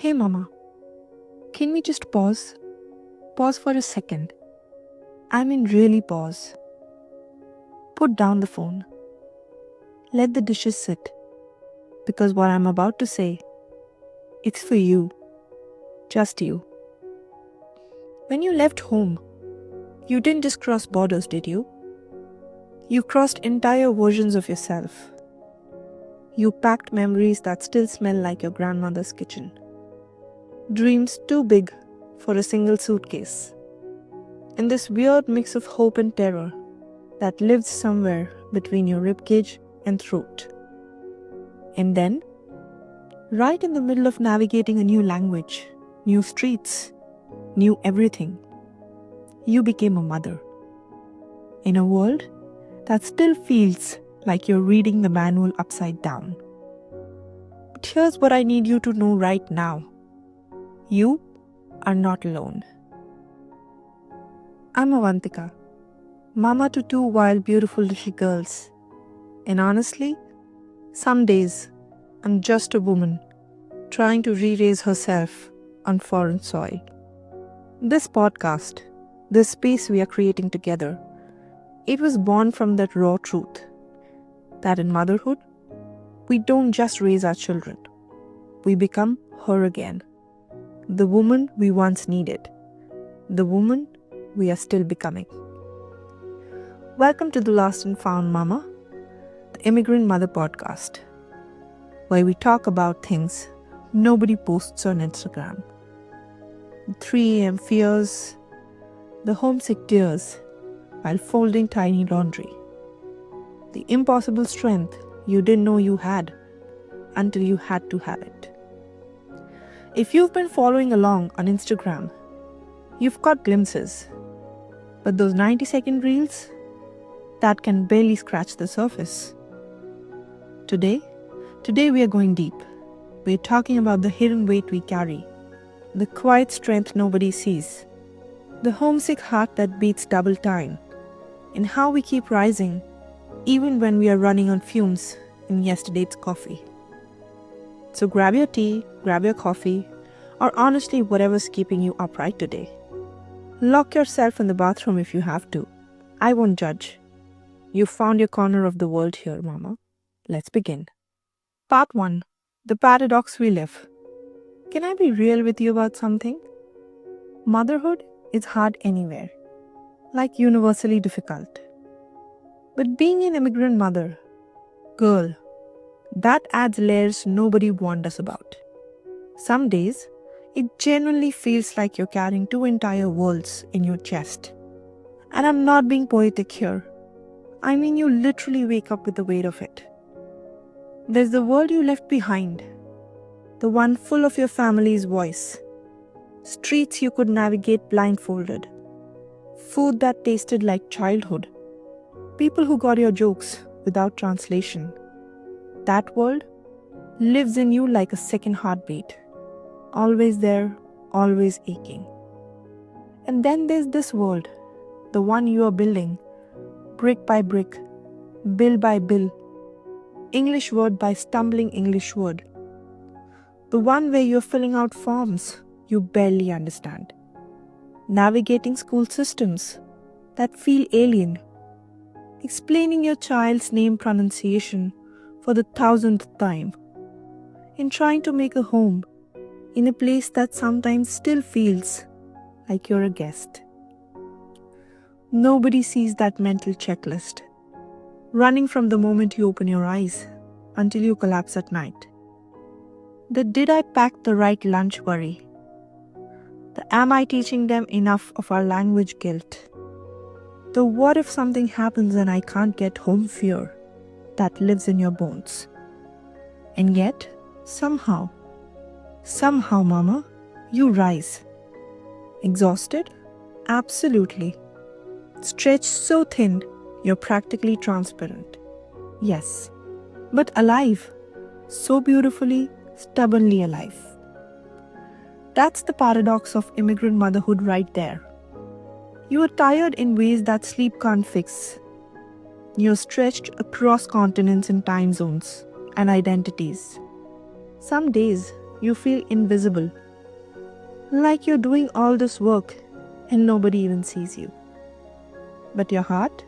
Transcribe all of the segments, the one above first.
Hey mama, can we just pause? Pause for a second. I mean really pause. Put down the phone. Let the dishes sit. Because what I'm about to say, it's for you. Just you. When you left home, you didn't just cross borders, did you? You crossed entire versions of yourself. You packed memories that still smell like your grandmother's kitchen. Dreams too big for a single suitcase. And this weird mix of hope and terror that lives somewhere between your ribcage and throat. And then, right in the middle of navigating a new language, new streets, new everything, you became a mother. In a world that still feels like you're reading the manual upside down. But here's what I need you to know right now. You are not alone. I'm Avantika, mama to two wild, beautiful little girls. And honestly, some days I'm just a woman trying to re-raise herself on foreign soil. This podcast, this space we are creating together, it was born from that raw truth that in motherhood, we don't just raise our children. We become her again. The woman we once needed. The woman we are still becoming. Welcome to the Lost and Found Mama, the Immigrant Mother podcast, where we talk about things nobody posts on Instagram. The 3 a.m. fears, the homesick tears while folding tiny laundry, the impossible strength you didn't know you had until you had to have it. If you've been following along on Instagram, you've caught glimpses, but those 90-second reels, that can barely scratch the surface. Today we are going deep. We're talking about the hidden weight we carry, the quiet strength nobody sees, the homesick heart that beats double time, and how we keep rising even when we are running on fumes in yesterday's coffee. So grab your tea, grab your coffee, or honestly whatever's keeping you upright today. Lock yourself in the bathroom if you have to. I won't judge. You found your corner of the world here, Mama. Let's begin. Part 1. The paradox we live. Can I be real with you about something? Motherhood is hard anywhere, like universally difficult. But being an immigrant mother, girl, that adds layers nobody warned us about. Some days, it genuinely feels like you're carrying 2 entire worlds in your chest. And I'm not being poetic here. I mean, you literally wake up with the weight of it. There's the world you left behind, the one full of your family's voice, streets you could navigate blindfolded, food that tasted like childhood, people who got your jokes without translation. That world lives in you like a second heartbeat, always there, always aching. And then there's this world, the one you are building, brick by brick, bill by bill, English word by stumbling English word. The one where you're filling out forms you barely understand, navigating school systems that feel alien, explaining your child's name pronunciation for the 1000th time, and trying to make a home in a place that sometimes still feels like you're a guest. Nobody sees that mental checklist, running from the moment you open your eyes until you collapse at night. The did I pack the right lunch worry, the am I teaching them enough of our language guilt, the what if something happens and I can't get home fear that lives in your bones. And yet, somehow, Mama, you rise. Exhausted? Absolutely. Stretched so thin, you're practically transparent. Yes, but alive. So beautifully, stubbornly alive. That's the paradox of immigrant motherhood right there. You are tired in ways that sleep can't fix. You're stretched across continents and time zones and identities. Some days, you feel invisible. Like you're doing all this work and nobody even sees you. But your heart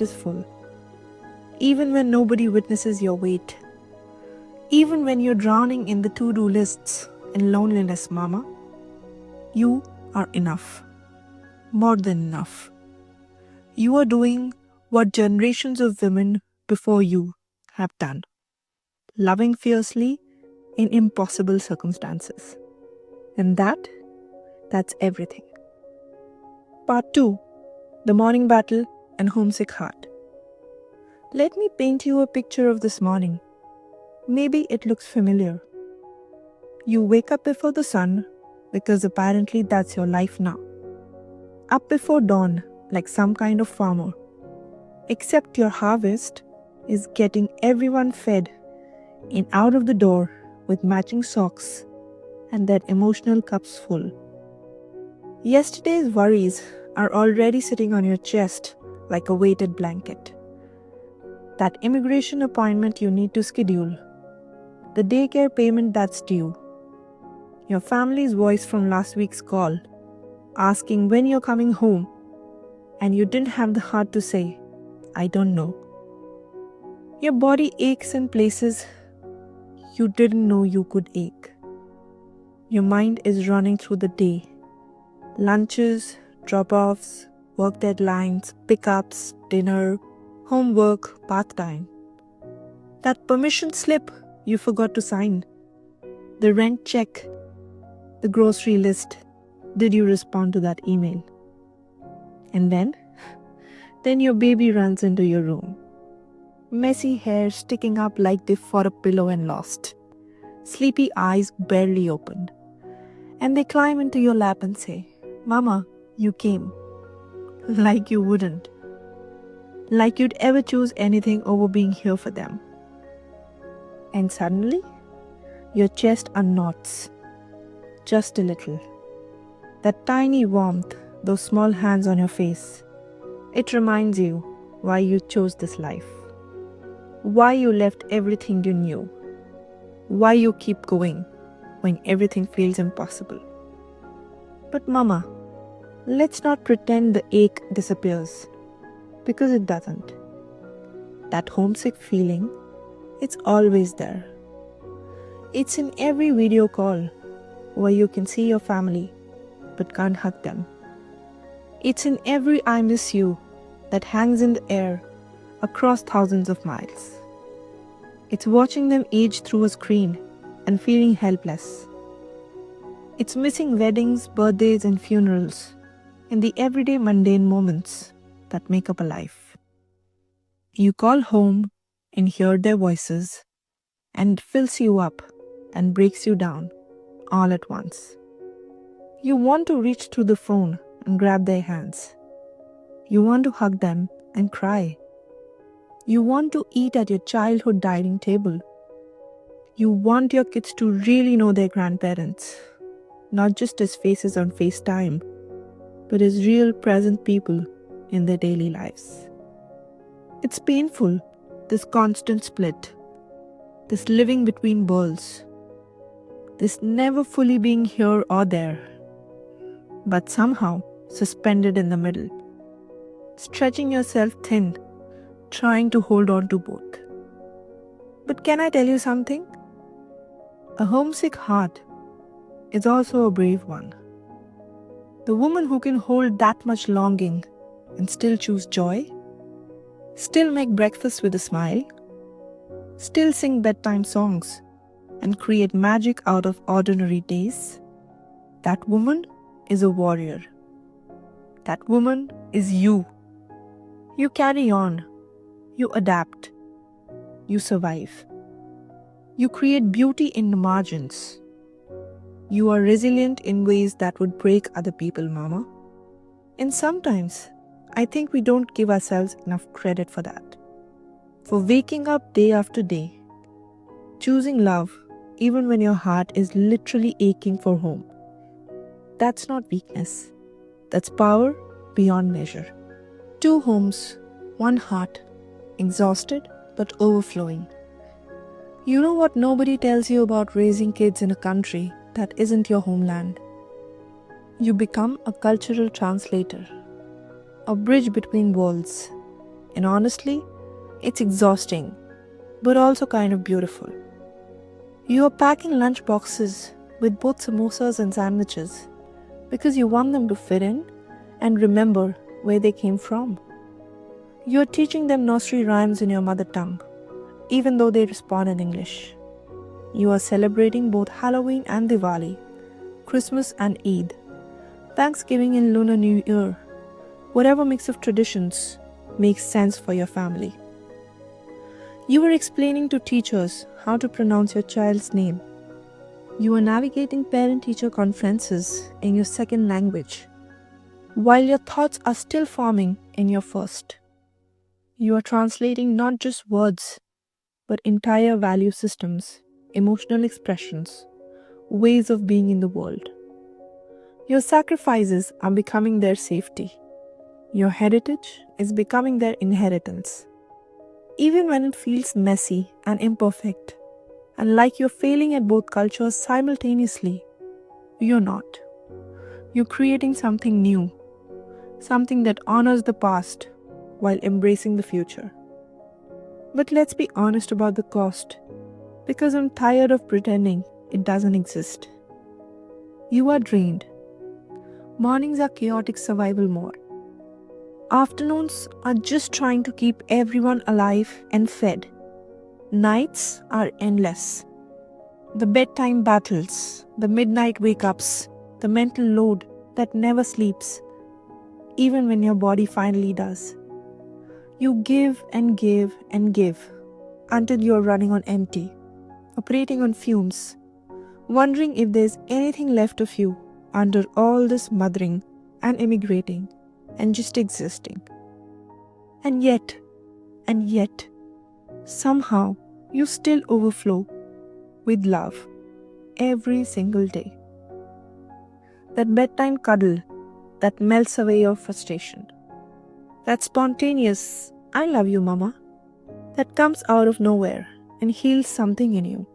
is full. Even when nobody witnesses your weight. Even when you're drowning in the to-do lists and loneliness, Mama, you are enough. More than enough. You are doing what generations of women before you have done. Loving fiercely in impossible circumstances. And that's everything. Part 2. The morning battle and homesick heart. Let me paint you a picture of this morning. Maybe it looks familiar. You wake up before the sun because apparently that's your life now. Up before dawn like some kind of farmer. Except your harvest is getting everyone fed in out of the door with matching socks and their emotional cups full. Yesterday's worries are already sitting on your chest like a weighted blanket. That immigration appointment you need to schedule, the daycare payment that's due, your family's voice from last week's call asking when you're coming home, and you didn't have the heart to say, I don't know. Your body aches in places you didn't know you could ache. Your mind is running through the day. Lunches, drop-offs, work deadlines, pickups, dinner, homework, bath time. That permission slip you forgot to sign. The rent check, the grocery list. Did you respond to that email? And then your baby runs into your room. Messy hair sticking up like they fought a pillow and lost. Sleepy eyes barely opened. And they climb into your lap and say, Mama, you came. Like you wouldn't. Like you'd ever choose anything over being here for them. And suddenly, your chest unknots. Just a little. That tiny warmth, those small hands on your face. It reminds you why you chose this life. Why you left everything you knew. Why you keep going when everything feels impossible. But Mama, let's not pretend the ache disappears. Because it doesn't. That homesick feeling, it's always there. It's in every video call where you can see your family but can't hug them. It's in every I miss you that hangs in the air across thousands of miles. It's watching them age through a screen and feeling helpless. It's missing weddings, birthdays, and funerals in the everyday mundane moments that make up a life. You call home and hear their voices, and it fills you up and breaks you down all at once. You want to reach through the phone and grab their hands. You want to hug them and cry. You want to eat at your childhood dining table. You want your kids to really know their grandparents, not just as faces on FaceTime, but as real present people in their daily lives. It's painful, this constant split, this living between worlds, this never fully being here or there, but somehow suspended in the middle, stretching yourself thin, trying to hold on to both. But can I tell you something? A homesick heart is also a brave one. The woman who can hold that much longing and still choose joy, still make breakfast with a smile, still sing bedtime songs and create magic out of ordinary days, that woman is a warrior. That woman is you. You carry on. You adapt. You survive. You create beauty in the margins. You are resilient in ways that would break other people, Mama. And sometimes, I think we don't give ourselves enough credit for that. For waking up day after day, choosing love even when your heart is literally aching for home. That's not weakness. That's power beyond measure. 2 homes, 1 heart, exhausted but overflowing. You know what nobody tells you about raising kids in a country that isn't your homeland? You become a cultural translator, a bridge between worlds. And honestly, it's exhausting, but also kind of beautiful. You are packing lunch boxes with both samosas and sandwiches because you want them to fit in and remember where they came from. You are teaching them nursery rhymes in your mother tongue, even though they respond in English. You are celebrating both Halloween and Diwali, Christmas and Eid, Thanksgiving and Lunar New Year. Whatever mix of traditions makes sense for your family. You are explaining to teachers how to pronounce your child's name. You are navigating parent-teacher conferences in your second language, while your thoughts are still forming in your first. You are translating not just words, but entire value systems, emotional expressions, ways of being in the world. Your sacrifices are becoming their safety. Your heritage is becoming their inheritance. Even when it feels messy and imperfect, and like you're failing at both cultures simultaneously, you're not. You're creating something new, something that honors the past while embracing the future. But let's be honest about the cost, because I'm tired of pretending it doesn't exist. You are drained. Mornings are chaotic survival mode. Afternoons are just trying to keep everyone alive and fed. Nights are endless. The bedtime battles, the midnight wake-ups, the mental load that never sleeps, even when your body finally does. You give and give and give until you're running on empty, operating on fumes, wondering if there's anything left of you under all this mothering and immigrating and just existing. And yet, somehow you still overflow with love every single day. That bedtime cuddle that melts away your frustration. That spontaneous, I love you, mama, that comes out of nowhere and heals something in you.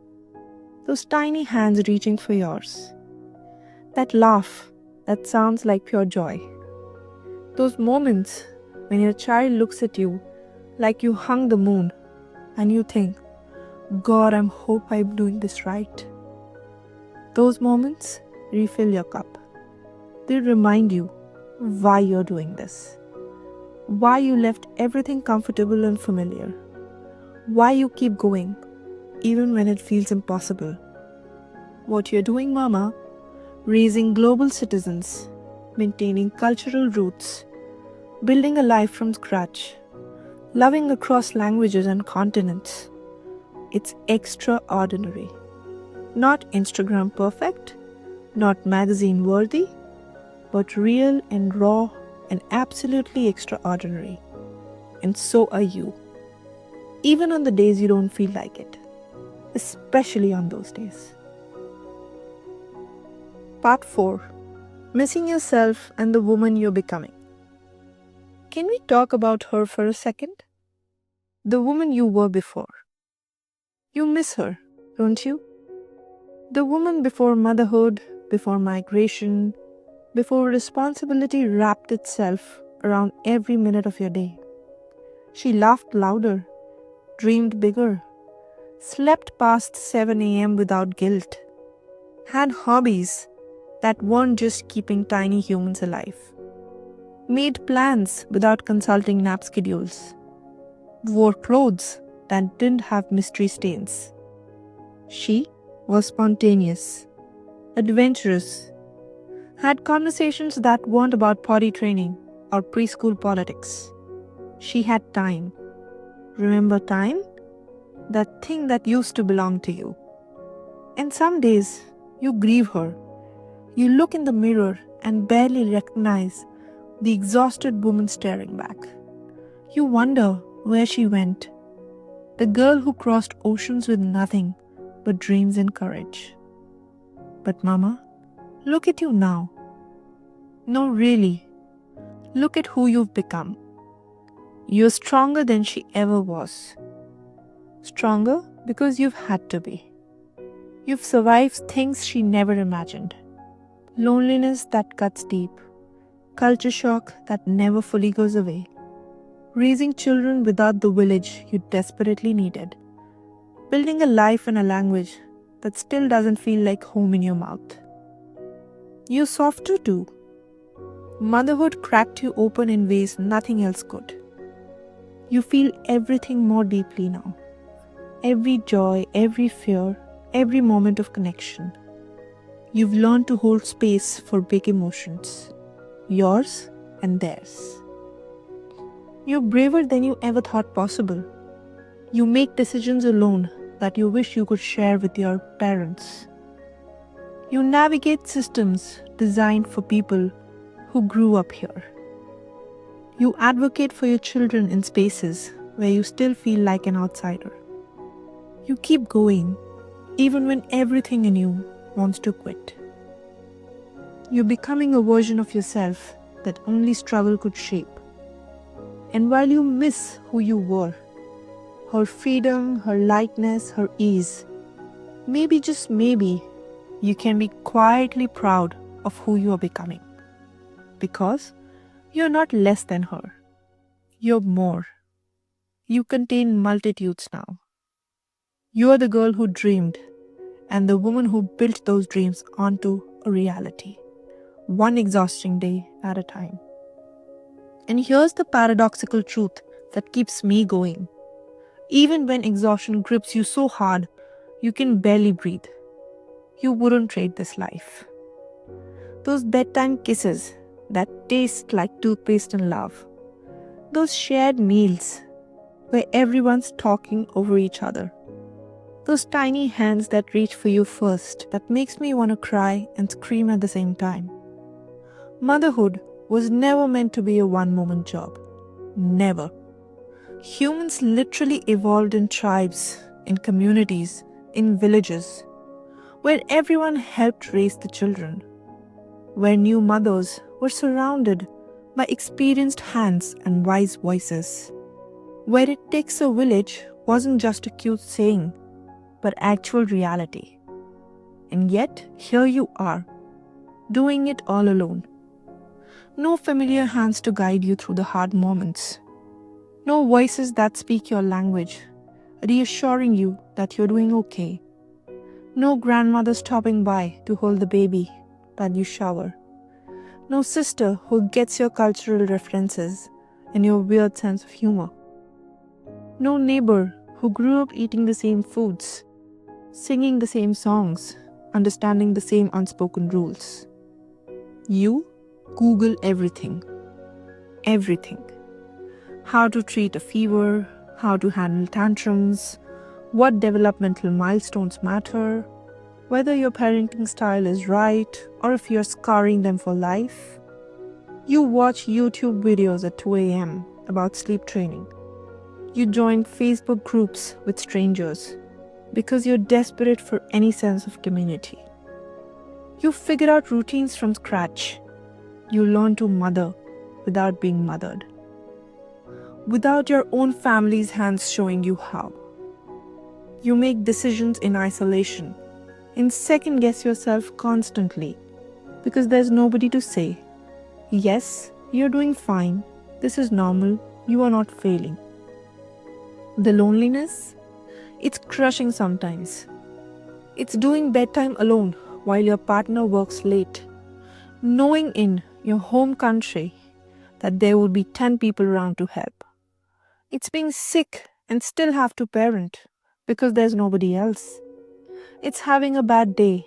Those tiny hands reaching for yours. That laugh that sounds like pure joy. Those moments when your child looks at you like you hung the moon and you think, God, I hope I'm doing this right. Those moments refill your cup. They remind you why you're doing this. Why you left everything comfortable and familiar. Why you keep going, even when it feels impossible. What you're doing, mama, raising global citizens, maintaining cultural roots, building a life from scratch, loving across languages and continents. It's extraordinary. Not Instagram perfect, not magazine worthy, but real and raw and absolutely extraordinary. And so are you. Even on the days you don't feel like it. Especially on those days. Part 4. Missing yourself and the woman you're becoming. Can we talk about her for a second? The woman you were before. You miss her, don't you? The woman before motherhood, before migration, before responsibility wrapped itself around every minute of your day. She laughed louder, dreamed bigger, slept past 7 a.m. without guilt, had hobbies that weren't just keeping tiny humans alive, made plans without consulting nap schedules, wore clothes that didn't have mystery stains. She was spontaneous, adventurous, had conversations that weren't about potty training or preschool politics. She had time. Remember time? That thing that used to belong to you. And some days, you grieve her. You look in the mirror and barely recognize the exhausted woman staring back. You wonder where she went. The girl who crossed oceans with nothing but dreams and courage. But mama, look at you now. No, really. Look at who you've become. You're stronger than she ever was. Stronger because you've had to be. You've survived things she never imagined. Loneliness that cuts deep. Culture shock that never fully goes away. Raising children without the village you desperately needed. Building a life and a language that still doesn't feel like home in your mouth. You're softer too. Motherhood cracked you open in ways nothing else could. You feel everything more deeply now. Every joy, every fear, every moment of connection. You've learned to hold space for big emotions, yours and theirs. You're braver than you ever thought possible. You make decisions alone that you wish you could share with your parents. You navigate systems designed for people who grew up here. You advocate for your children in spaces where you still feel like an outsider. You keep going, even when everything in you wants to quit. You're becoming a version of yourself that only struggle could shape. And while you miss who you were, her freedom, her lightness, her ease, maybe, just maybe, you can be quietly proud of who you are becoming. Because you're not less than her. You're more. You contain multitudes now. You're the girl who dreamed and the woman who built those dreams onto a reality, one exhausting day at a time. And here's the paradoxical truth that keeps me going. Even when exhaustion grips you so hard, you can barely breathe. You wouldn't trade this life. Those bedtime kisses that taste like toothpaste and love. Those shared meals where everyone's talking over each other. Those tiny hands that reach for you first, that makes me want to cry and scream at the same time. Motherhood was never meant to be a one-moment job. Never. Humans literally evolved in tribes, in communities, in villages, where everyone helped raise the children, where new mothers were surrounded by experienced hands and wise voices, where it takes a village wasn't just a cute saying, but actual reality. And yet, here you are, doing it all alone. No familiar hands to guide you through the hard moments. No voices that speak your language, reassuring you that you're doing okay. No grandmother stopping by to hold the baby while you shower. No sister who gets your cultural references and your weird sense of humor. No neighbor who grew up eating the same foods, singing the same songs, understanding the same unspoken rules. You Google everything. Everything. How to treat a fever, how to handle tantrums, what developmental milestones matter, whether your parenting style is right or if you're scarring them for life. You watch YouTube videos at 2 a.m. about sleep training. You join Facebook groups with strangers because you're desperate for any sense of community. You figure out routines from scratch. You learn to mother without being mothered, without your own family's hands showing you how. You make decisions in isolation and second guess yourself constantly because there's nobody to say, yes, you're doing fine, this is normal, you are not failing. The loneliness, it's crushing sometimes. It's doing bedtime alone while your partner works late, knowing in your home country that there will be 10 people around to help. It's being sick and still have to parent because there's nobody else. It's having a bad day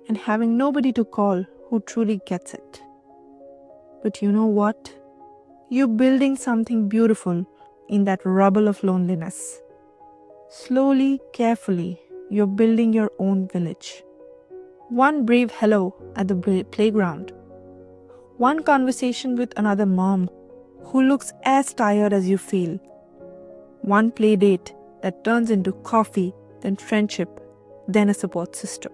and having nobody to call who truly gets it. But you know what? You're building something beautiful in that rubble of loneliness. Slowly, carefully, you're building your own village. One brave hello at the playground. One conversation with another mom who looks as tired as you feel. One play date that turns into coffee, then friendship, then a support system.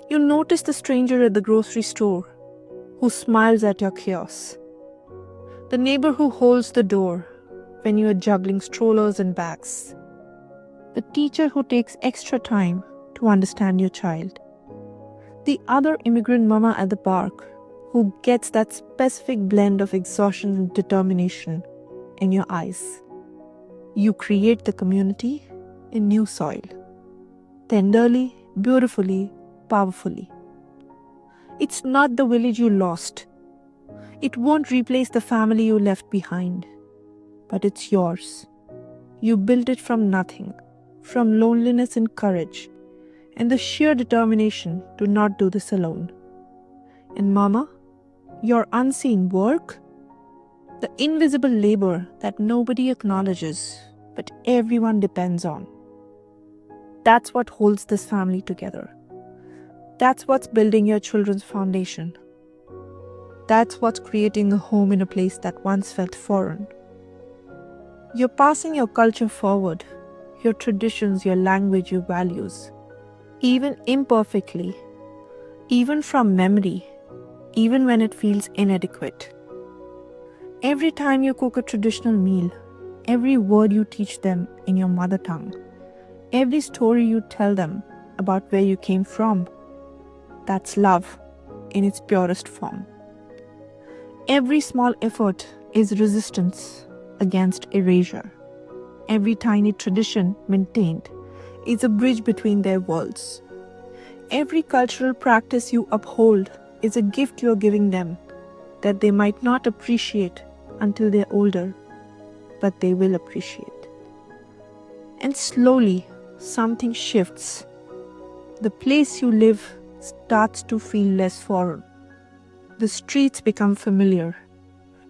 You notice the stranger at the grocery store who smiles at your chaos. The neighbor who holds the door when you are juggling strollers and bags. the teacher who takes extra time to understand your child, the other immigrant mama at the park who gets that specific blend of exhaustion and determination in your eyes. You create the community in new soil, tenderly, beautifully, powerfully. It's not the village you lost. It won't replace the family you left behind, but it's yours. You built it from nothing, from loneliness and courage, and the sheer determination to not do this alone. And Mama, your unseen work, the invisible labor that nobody acknowledges, but everyone depends on. That's what holds this family together. That's what's building your children's foundation. That's what's creating a home in a place that once felt foreign. You're passing your culture forward, your traditions, your language, your values, even imperfectly, even from memory, even when it feels inadequate. Every time you cook a traditional meal, every word you teach them in your mother tongue, every story you tell them about where you came from, that's love in its purest form. Every small effort is resistance against erasure. Every tiny tradition maintained is a bridge between their worlds. Every cultural practice you uphold is a gift you are giving them that they might not appreciate until they're older, but they will appreciate. And slowly, something shifts. The place you live starts to feel less foreign. The streets become familiar.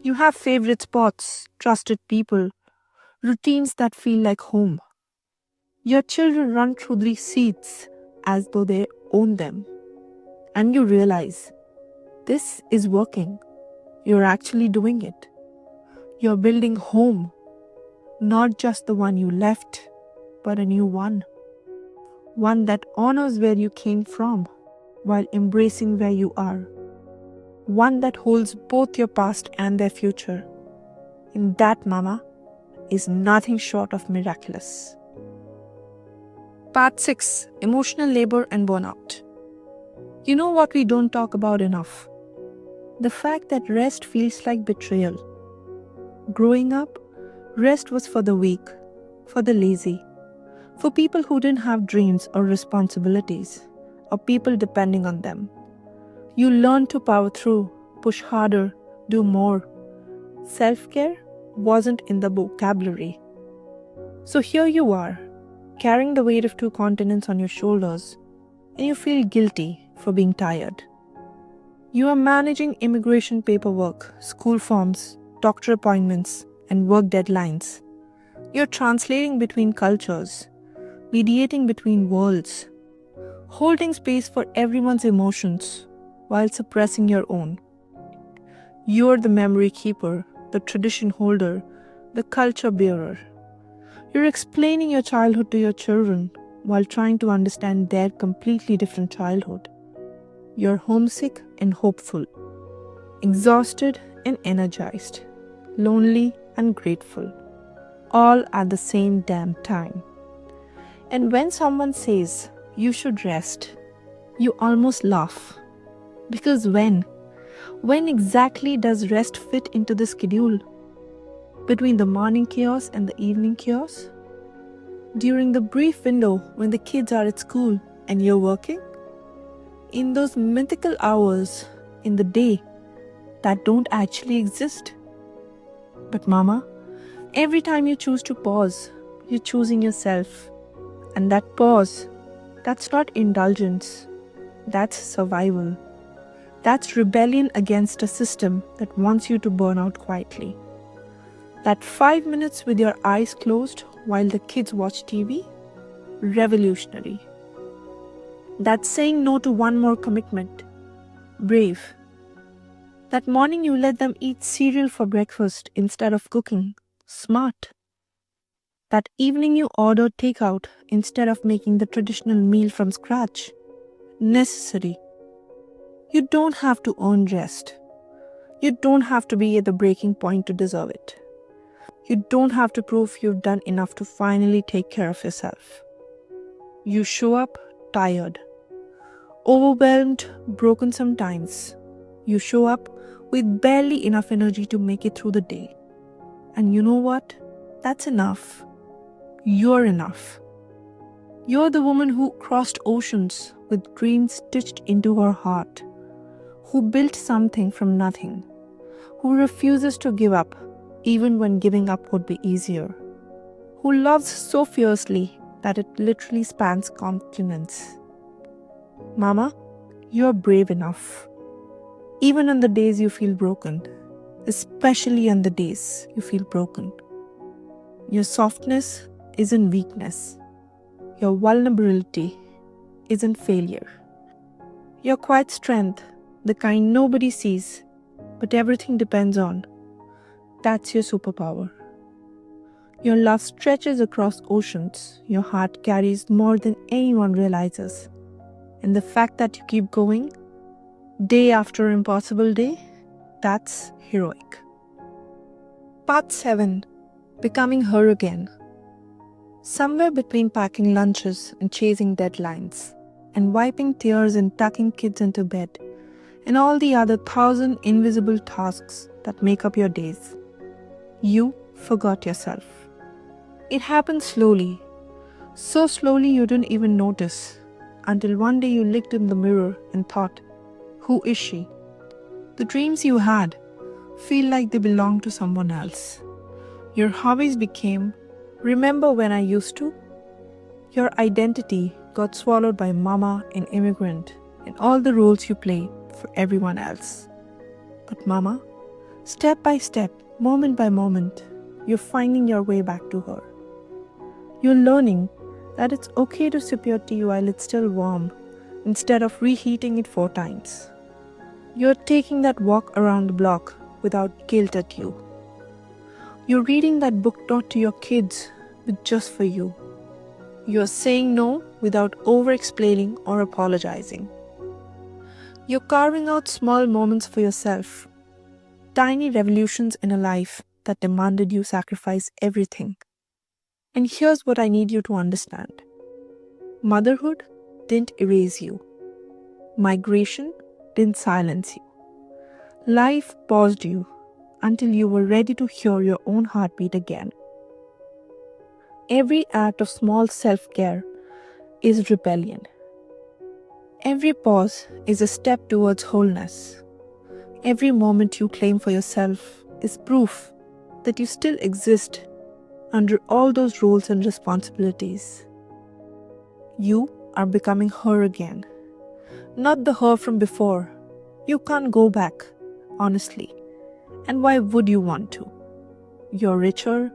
You have favorite spots, trusted people, routines that feel like home. Your children run through these seats as though they own them. And you realize, this is working. You're actually doing it. You're building home, not just the one you left, but a new one. One that honors where you came from while embracing where you are. One that holds both your past and their future. And that, Mama, is nothing short of miraculous. Part 6. Emotional labor and burnout. You know what we don't talk about enough? The fact that rest feels like betrayal. Growing up, rest was for the weak, for the lazy, for people who didn't have dreams or responsibilities, or people depending on them. You learned to power through, push harder, do more. Self-care wasn't in the vocabulary. So here you are, carrying the weight of 2 continents on your shoulders, and you feel guilty for being tired. You are managing immigration paperwork, school forms, doctor appointments, and work deadlines. You're translating between cultures, mediating between worlds, holding space for everyone's emotions while suppressing your own. You're the memory keeper, the tradition holder, the culture bearer. You're explaining your childhood to your children while trying to understand their completely different childhood. You're homesick and hopeful, exhausted and energized, lonely and grateful, all at the same damn time. And when someone says you should rest, you almost laugh. Because when exactly does rest fit into the schedule? Between the morning chaos and the evening chaos? During the brief window when the kids are at school and you're working? In those mythical hours in the day that don't actually exist? But Mama, every time you choose to pause, you're choosing yourself. And that pause, that's not indulgence, that's survival. That's rebellion against a system that wants you to burn out quietly. That 5 minutes with your eyes closed while the kids watch TV? Revolutionary. That's saying no to one more commitment. Brave. That morning you let them eat cereal for breakfast instead of cooking. Smart. That evening you ordered takeout instead of making the traditional meal from scratch. Necessary. You don't have to earn rest. You don't have to be at the breaking point to deserve it. You don't have to prove you've done enough to finally take care of yourself. You show up tired, overwhelmed, broken sometimes. You show up with barely enough energy to make it through the day. And you know what? That's enough. You're enough. You're the woman who crossed oceans with dreams stitched into her heart, who built something from nothing, who refuses to give up even when giving up would be easier, who loves so fiercely that it literally spans continents. Mama, you're brave enough. Even on the days you feel broken, especially on the days you feel broken. Your softness isn't weakness. Your vulnerability isn't failure. Your quiet strength, the kind nobody sees, but everything depends on, that's your superpower. Your love stretches across oceans. Your heart carries more than anyone realizes. And the fact that you keep going, day after impossible day, that's heroic. Part 7. Becoming her again. Somewhere between packing lunches and chasing deadlines, and wiping tears and tucking kids into bed, and all the other 1,000 invisible tasks that make up your days, you forgot yourself. It happened slowly, so slowly you didn't even notice, until one day you looked in the mirror and thought, who is she? The dreams you had feel like they belong to someone else. Your hobbies became, remember when I used to? Your identity got swallowed by Mama and Immigrant and all the roles you play for everyone else. But Mama, step by step, moment by moment, you're finding your way back to her. You're learning that it's okay to sip your tea while it's still warm instead of reheating it 4 times. You're taking that walk around the block without guilt at you. You're reading that book not to your kids, but just for you. You're saying no without over-explaining or apologizing. You're carving out small moments for yourself, tiny revolutions in a life that demanded you sacrifice everything. And here's what I need you to understand. Motherhood didn't erase you. Migration didn't silence you. Life paused you until you were ready to hear your own heartbeat again. Every act of small self-care is rebellion. Every pause is a step towards wholeness. Every moment you claim for yourself is proof that you still exist under all those roles and responsibilities. You are becoming her again. Not the her from before. You can't go back, honestly. And why would you want to? You're richer,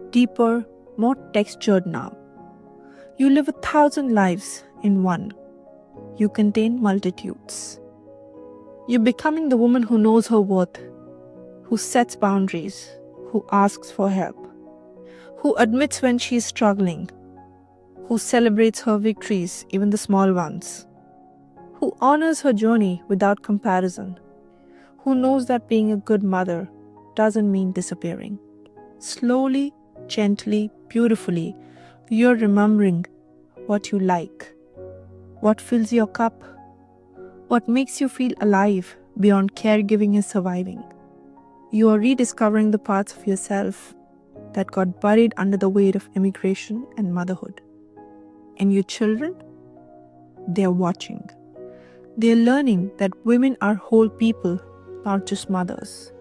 deeper, more textured now. You live 1,000 lives in one. You contain multitudes. You're becoming the woman who knows her worth, who sets boundaries, who asks for help, who admits when she is struggling, who celebrates her victories, even the small ones, who honors her journey without comparison, who knows that being a good mother doesn't mean disappearing. Slowly, gently, beautifully, you're remembering what you like, what fills your cup, what makes you feel alive beyond caregiving and surviving. You are rediscovering the parts of yourself that got buried under the weight of immigration and motherhood. And your children? They're watching. They're learning that women are whole people, not just mothers.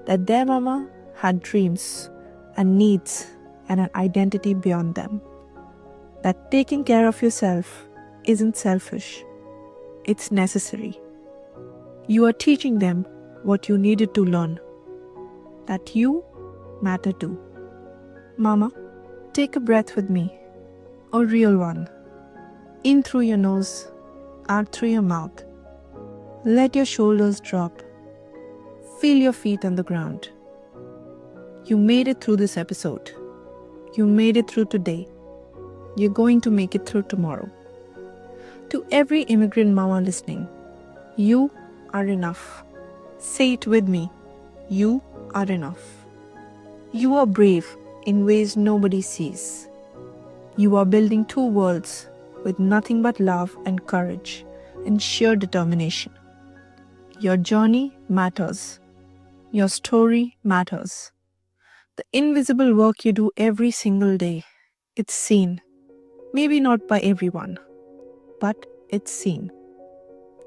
That their mama had dreams and needs and an identity beyond them. That taking care of yourself isn't selfish. It's necessary. You are teaching them what you needed to learn. That you matter too. Mama, take a breath with me. A real one. In through your nose, out through your mouth. Let your shoulders drop. Feel your feet on the ground. You made it through this episode. You made it through today. You're going to make it through tomorrow. To every immigrant mama listening, you are enough. Say it with me. You are enough. You are brave in ways nobody sees. You are building two worlds with nothing but love and courage and sheer determination. Your journey matters. Your story matters. The invisible work you do every single day, it's seen. Maybe not by everyone, but it's seen.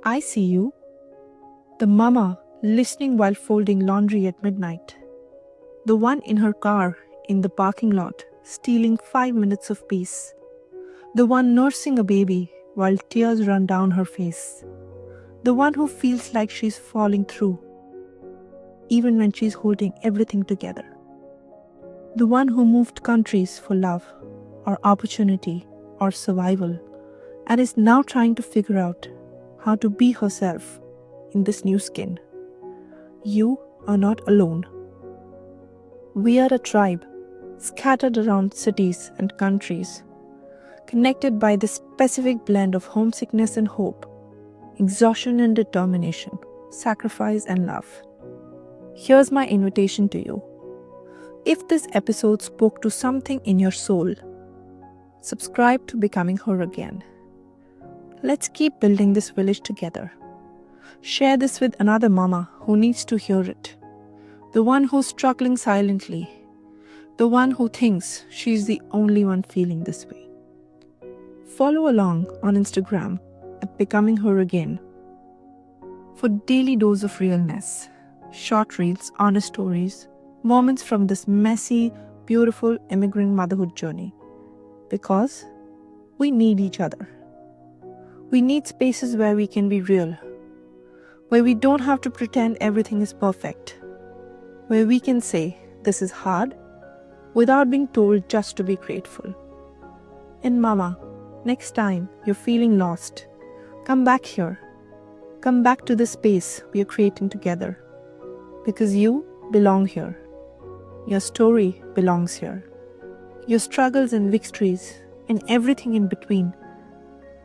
I see you, the mama listening while folding laundry at midnight, the one in her car in the parking lot stealing 5 minutes of peace, the one nursing a baby while tears run down her face, the one who feels like she's falling through even when she's holding everything together, the one who moved countries for love or opportunity or survival and is now trying to figure out how to be herself in this new skin. You are not alone. We are a tribe scattered around cities and countries, connected by this specific blend of homesickness and hope, exhaustion and determination, sacrifice and love. Here's my invitation to you. If this episode spoke to something in your soul, subscribe to Becoming Her Again. Let's keep building this village together. Share this with another mama who needs to hear it. The one who's struggling silently. The one who thinks she's the only one feeling this way. Follow along on Instagram at Becoming Her Again for daily dose of realness, short reels, honest stories, moments from this messy, beautiful immigrant motherhood journey. Because we need each other. We need spaces where we can be real, where we don't have to pretend everything is perfect, where we can say, this is hard, without being told just to be grateful. And mama, next time you're feeling lost, come back here. Come back to the space we are creating together. Because you belong here. Your story belongs here. Your struggles and victories and everything in between,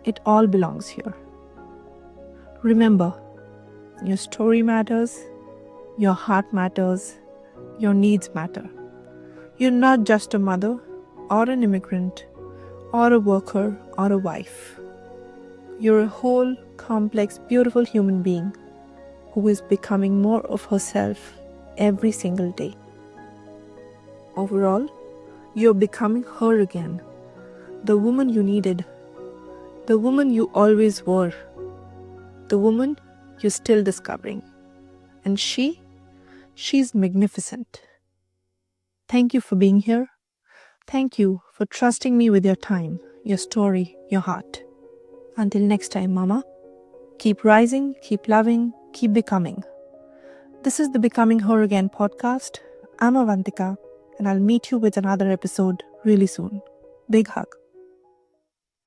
it all belongs here. Remember, your story matters, your heart matters, your needs matter. You're not just a mother or an immigrant or a worker or a wife. You're a whole, complex, beautiful human being who is becoming more of herself every single day. Overall, you're becoming her again, the woman you needed, the woman you always were, the woman you're still discovering. And she's magnificent. Thank you for being here. Thank you for trusting me with your time, your story, your heart. Until next time, mama, keep rising, keep loving, keep becoming. This is the Becoming Her Again podcast. I'm Avantika, and I'll meet you with another episode really soon. Big hug.